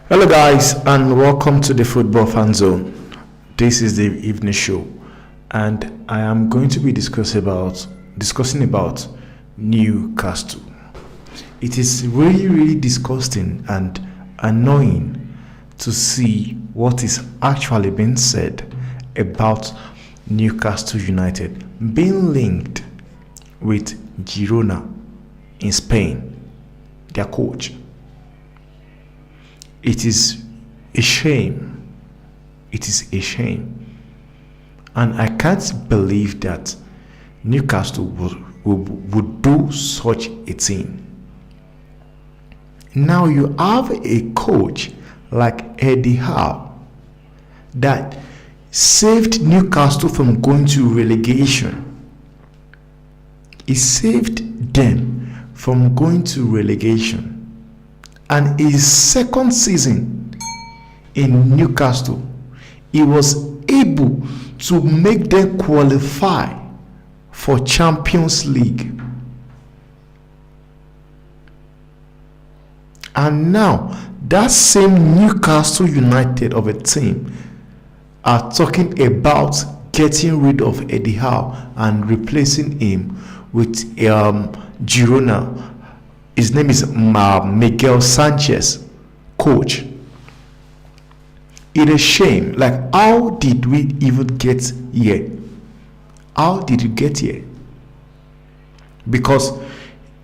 Hello, guys, and welcome to the Football Fan Zone. This is the evening show, and I am going to be discussing about Newcastle. It is really disgusting and annoying to see what is actually being said about Newcastle United being linked with Girona in Spain, their coach. It is a shame. It is a shame. And I can't believe that Newcastle would do such a thing. Now you have a coach like Eddie Howe that saved Newcastle from going to relegation. He saved them from going to relegation. And his second season in Newcastle, he was able to make them qualify for Champions League. And now that same Newcastle United of a team are talking about getting rid of Eddie Howe and replacing him with Girona. His name is Miguel Sanchez, coach. It is a shame. Like, how did we even get here? How did you get here? Because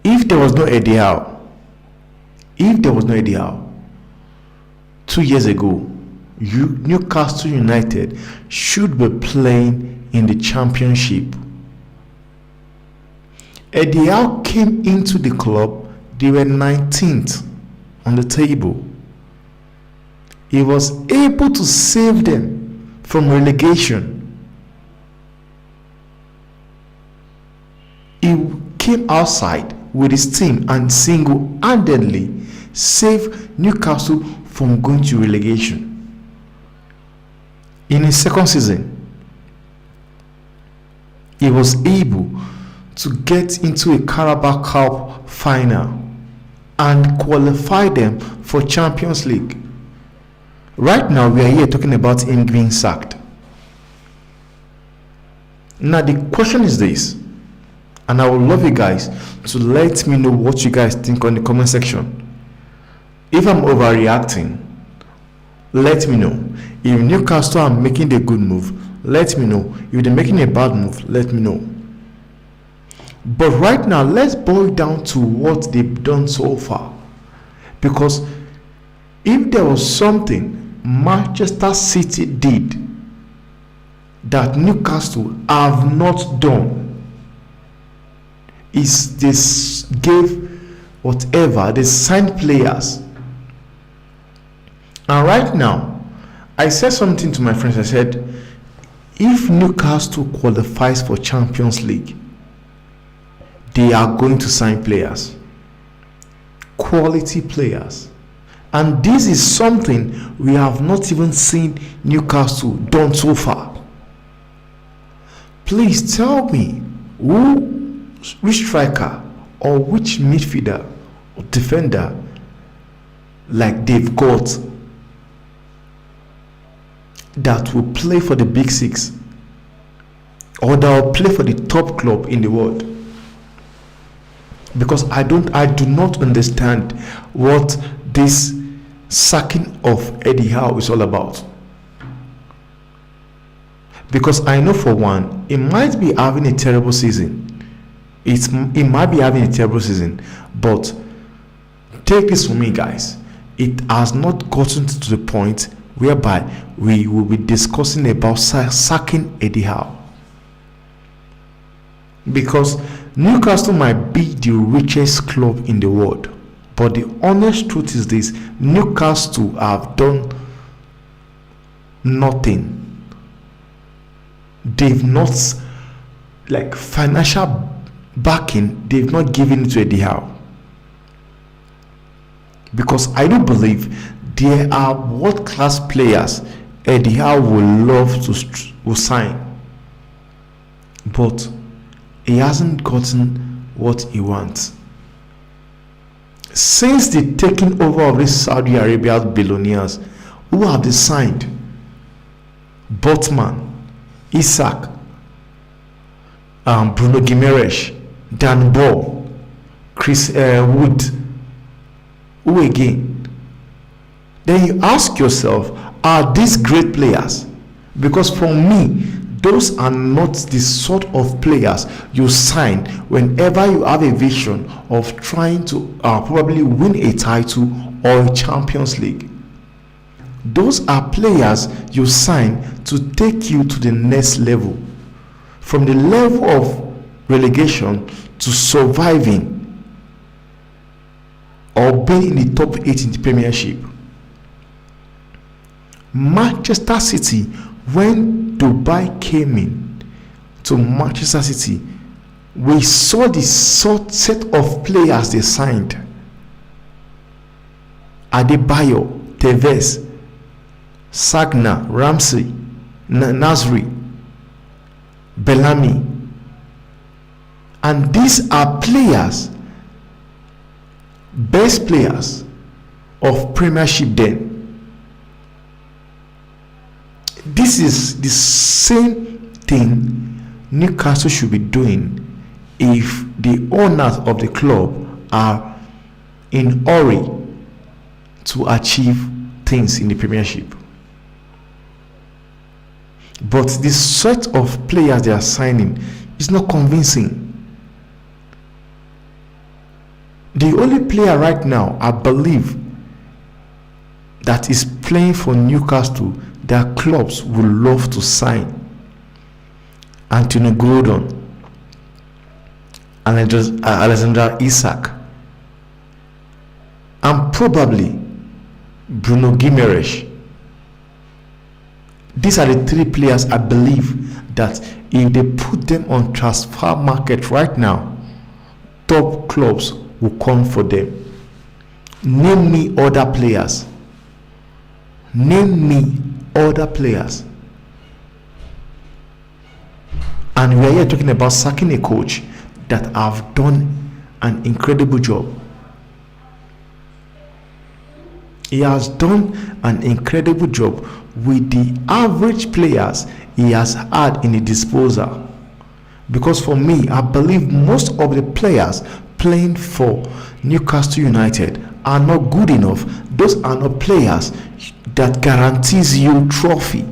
if there was no Eddie Howe, 2 years ago, Newcastle United should be playing in the championship. Eddie Howe came into the club. They were 19th on the table. He was able to save them from relegation. He came outside with his team and single-handedly saved Newcastle from going to relegation. In his second season, he was able to get into a Carabao Cup final and qualify them for Champions League. Right now, we are here talking about him being sacked. Now, the question is this, and I would love you guys to let me know what you guys think on the comment section. If I'm overreacting, let me know. If Newcastle are making the good move, let me know. If they're making a bad move, let me know. But right now, let's boil down to what they've done so far. Because if there was something Manchester City did that Newcastle have not done, is this gave whatever, they signed players. And right now, I said something to my friends. I said, if Newcastle qualifies for Champions League, they are going to sign players, quality players. And this is something we have not even seen Newcastle done so far. Please tell me which striker or which midfielder or defender like they've got that will play for the big six or that will play for the top club in the world. Because I do not understand what this sacking of Eddie Howe is all about. Because I know for one, he might be having a terrible season. It might be having a terrible season, but take this from me, guys. It has not gotten to the point whereby we will be discussing about sacking Eddie Howe. Because Newcastle might be the richest club in the world, but the honest truth is this: Newcastle have done nothing. They've not, like, financial backing, they've not given it to Eddie Howe. Because I do believe there are world-class players Eddie Howe will love to sign, but he hasn't gotten what he wants. Since the taking over of this Saudi Arabia billionaires, who have they signed? Botman, Isaac, Bruno Gimenez, Dan Ball, Chris Wood. Who again? Then you ask yourself, are these great players? Because for me, those are not the sort of players you sign whenever you have a vision of trying to probably win a title or a Champions League. Those are players you sign to take you to the next level, from the level of relegation to surviving or being in the top 8 in the Premiership. Manchester City, when Dubai came in to Manchester City, we saw the set of players they signed. Adebayo, Tevez, Sagna, Ramsey, Nasri, Bellamy. And these are players, best players of Premiership then. This is the same thing Newcastle should be doing if the owners of the club are in hurry to achieve things in the Premiership. But the set of players they are signing is not convincing. The only player right now, I believe, that is playing for Newcastle, their clubs would love to sign: Anthony Gordon, Alexander Isak, and probably Bruno Gimenez. These are the three players I believe that if they put them on transfer market right now, top clubs will come for them. Name me other players. Name me other players. And we are here talking about sacking a coach that have done an incredible job. He has done an incredible job with the average players he has had in the disposal. Because for me, I believe most of the players playing for Newcastle United are not good enough. Those are not players that guarantees you trophy,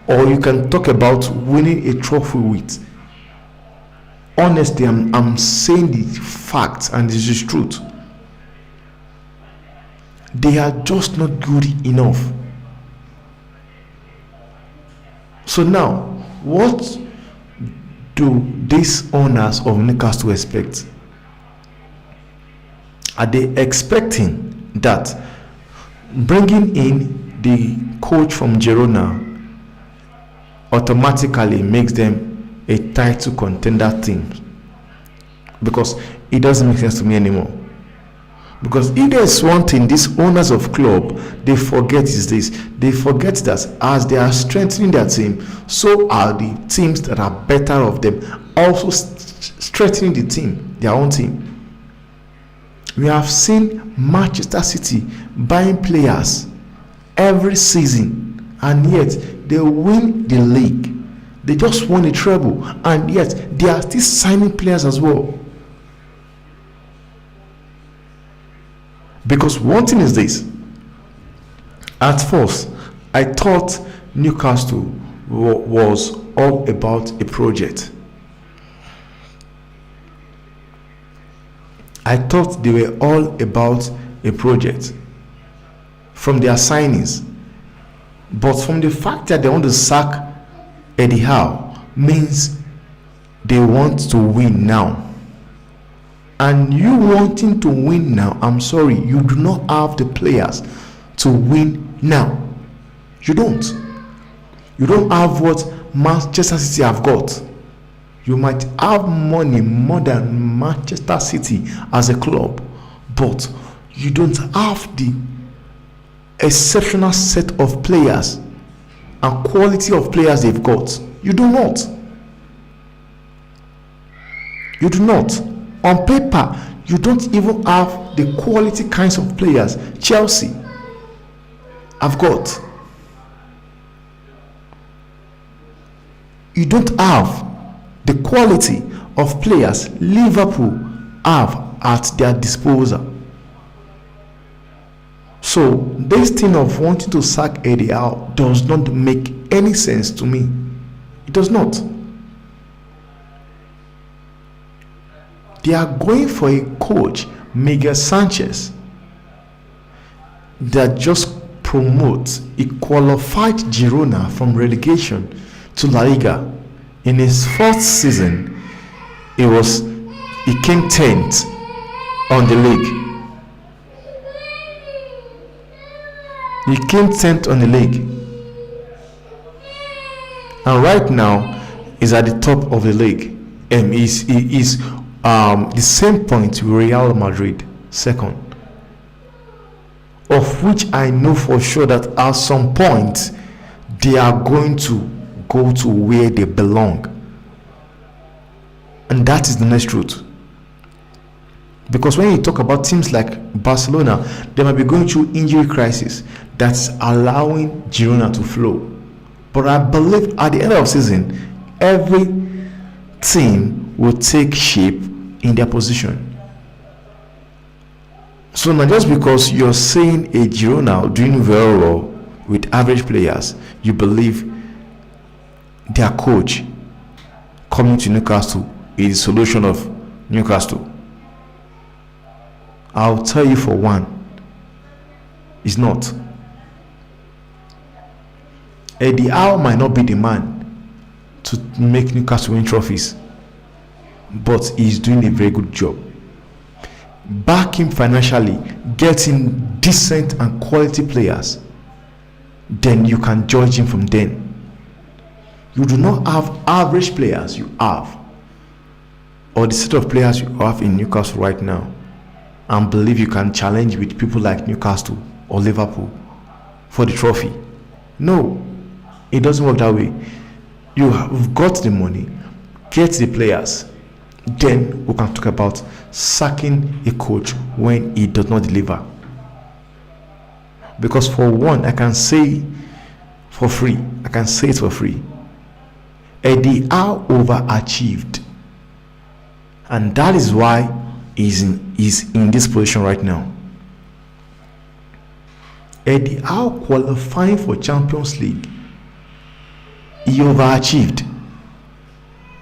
or you can talk about winning a trophy with. Honestly, I'm saying the facts, and this is truth. They are just not good enough. So now, what do these owners of Newcastle expect? Are they expecting that bringing in the coach from Girona automatically makes them a title contender team? Because it doesn't make sense to me anymore. Because if there's one thing these owners of club they forget is this: they forget that as they are strengthening their team, so are the teams that are better of them also strengthening the team, their own team. We have seen Manchester City buying players every season, and yet they win the league. They just won a treble, and yet they are still signing players as well. Because one thing is this: at first, I thought Newcastle was all about a project. I thought they were all about a project from their signings. But from the fact that they want to sack Eddie Howe means they want to win now. And you wanting to win now, I'm sorry, you do not have the players to win now. You don't. You don't have what Manchester City have got. You might have money more than Manchester City as a club, but you don't have the exceptional set of players and quality of players they've got. You do not. You do not. On paper, You don't even have the quality kinds of players Chelsea have got. You don't have the quality of players Liverpool have at their disposal. So this thing of wanting to sack Eddie Howe does not make any sense to me. It does not. They are going for a coach, Miguel Sanchez, that just promotes a qualified Girona from relegation to La Liga. In his first season, he came 10th on the league. He came 10th on the league. And right now, he's at the top of the league. And he is the same point with Real Madrid, second. Of which I know for sure that at some point, they are going to go to where they belong. And that is the next truth. Because when you talk about teams like Barcelona, they might be going through injury crisis that's allowing Girona to flow. But I believe at the end of the season, every team will take shape in their position. So now just because you're saying a Girona doing very well with average players, you believe their coach coming to Newcastle is the solution of Newcastle. I'll tell you for one, it's not. Eddie Howe might not be the man to make Newcastle win trophies, but he's doing a very good job. Back him financially, getting decent and quality players, then you can judge him from then. You do not have average players you have, or the set of players you have in Newcastle right now, and believe you can challenge with people like Newcastle or Liverpool for the trophy. No, it doesn't work that way. You have got the money, get the players, then we can talk about sacking a coach when he does not deliver. Because for one, I can say for free, Eddie Howe overachieved, and that is why he's in this position right now. Eddie Howe qualifying for Champions League, he overachieved,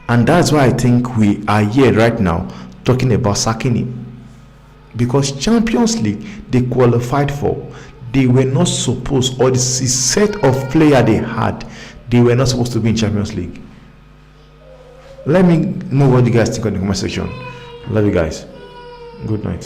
and that's why I think we are here right now talking about sacking him. Because Champions League they qualified for, they were not supposed, or the set of player they had, they were not supposed to be in Champions League. Let me know what you guys think in the comment section. Love you guys. Good night.